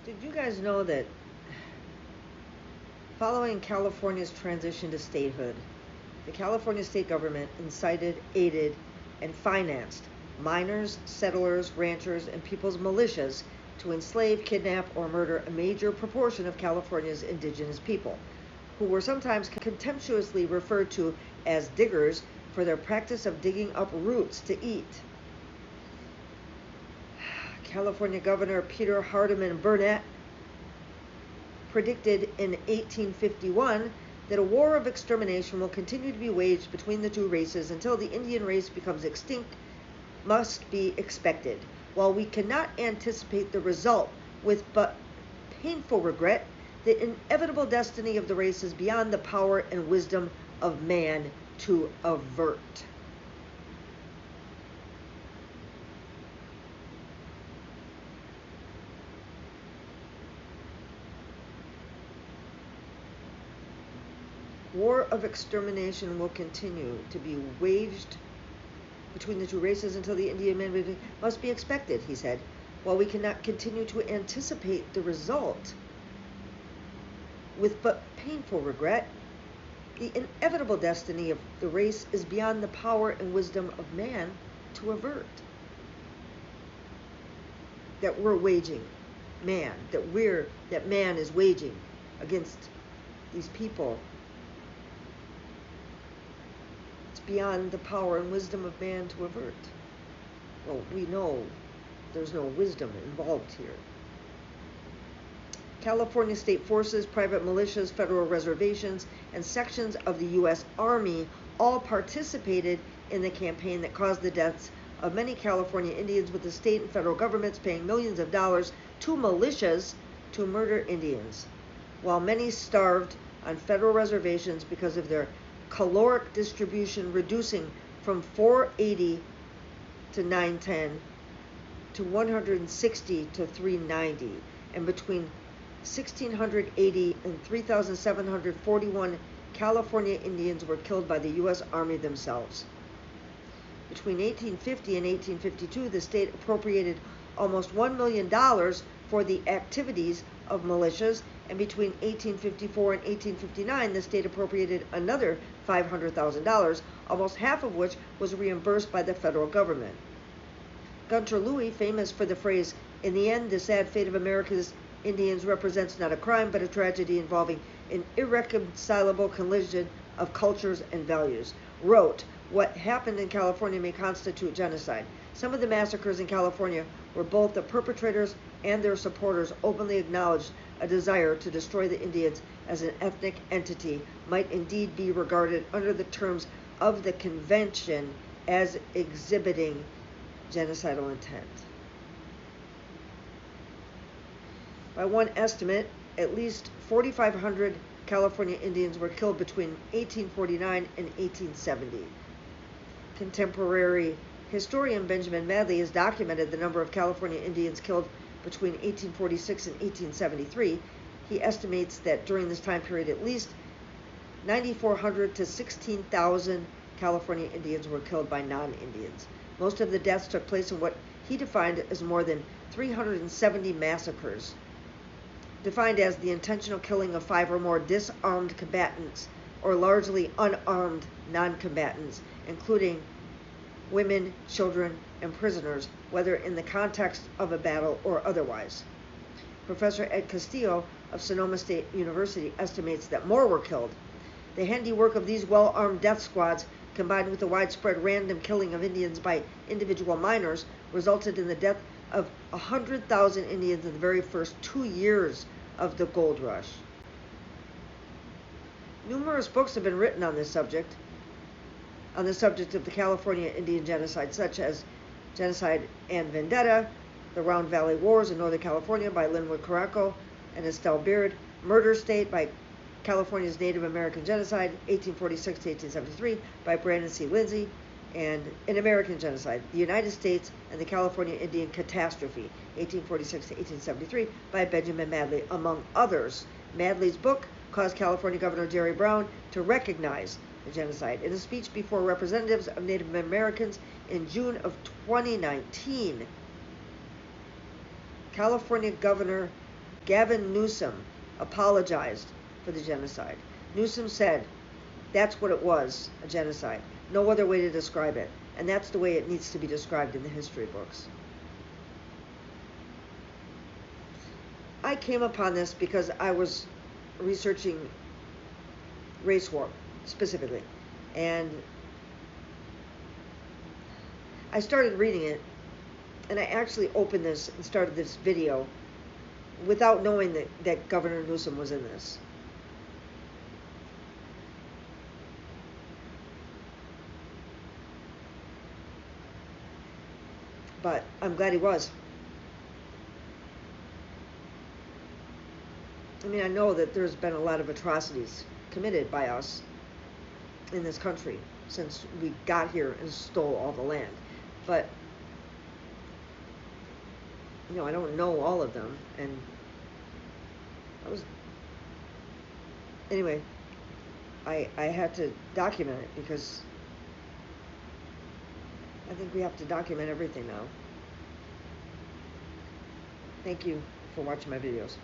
Did you guys know that following California's transition to statehood, the California state government incited, aided, and financed miners, settlers, ranchers, and people's militias to enslave, kidnap, or murder a major proportion of California's indigenous people, who were sometimes contemptuously referred to as diggers for their practice of digging up roots to eat. California Governor Peter Hardeman Burnett predicted in 1851 that a war of extermination will continue to be waged between the two races until the Indian race becomes extinct must be expected. While we cannot anticipate the result with but painful regret, the inevitable destiny of the race is beyond the power and wisdom of man to avert. War of extermination will continue to be waged between the two races until the Indian man must be expected, he said. While we cannot continue to anticipate the result with but painful regret, the inevitable destiny of the race is beyond the power and wisdom of man to avert. That we're waging, that man is waging against these people. Beyond the power and wisdom of man to avert. Well, we know there's no wisdom involved here. California state forces, private militias, federal reservations, and sections of the U.S. Army all participated in the campaign that caused the deaths of many California Indians, with the state and federal governments paying millions of dollars to militias to murder Indians, while many starved on federal reservations because of their caloric distribution reducing from 480 to 910 to 160 to 390, and between 1,680 and 3,741 California Indians were killed by the U.S. Army themselves. Between 1850 and 1852, the state appropriated almost $1 million for the activities of militias, and between 1854 and 1859, the state appropriated another $500,000, almost half of which was reimbursed by the federal government. Gunter Louis, famous for the phrase, "In the end, the sad fate of America's Indians represents not a crime, but a tragedy involving an irreconcilable collision of cultures and values," wrote, "What happened in California may constitute genocide. Some of the massacres in California, where both the perpetrators and their supporters openly acknowledged a desire to destroy the Indians as an ethnic entity, might indeed be regarded under the terms of the convention as exhibiting genocidal intent." By one estimate, at least 4,500 California Indians were killed between 1849 and 1870. Contemporary historian Benjamin Madley has documented the number of California Indians killed between 1846 and 1873. He estimates that during this time period, at least 9,400 to 16,000 California Indians were killed by non-Indians. Most of the deaths took place in what he defined as more than 370 massacres, defined as the intentional killing of 5 or more disarmed combatants or largely unarmed non-combatants, including women, children, and prisoners, whether in the context of a battle or otherwise. Professor Ed Castillo of Sonoma State University estimates that more were killed. The handiwork of these well-armed death squads, combined with the widespread random killing of Indians by individual miners, resulted in the death of 100,000 Indians in the very first 2 years of the gold rush. Numerous books have been written on the subject of the California Indian genocide, such as Genocide and Vendetta, The Round Valley Wars in Northern California by Linwood Caraco and Estelle Beard, Murder State by California's Native American Genocide, 1846 to 1873 by Brandon C. Lindsay, and An American Genocide, The United States and the California Indian Catastrophe, 1846 to 1873 by Benjamin Madley, among others. Madley's book caused California Governor Jerry Brown to recognize the genocide. In a speech before representatives of Native Americans in June of 2019, California Governor Gavin Newsom apologized for the genocide. Newsom said that's what it was, a genocide. No other way to describe it. And that's the way it needs to be described in the history books. I came upon this because I was researching race war specifically. And I started reading it, and I actually opened this and started this video without knowing that Governor Newsom was in this. But I'm glad he was. I mean, I know that there's been a lot of atrocities committed by us in this country since we got here and stole all the land. But, you know, I don't know all of them. And anyway, I had to document it because I think we have to document everything now. Thank you for watching my videos.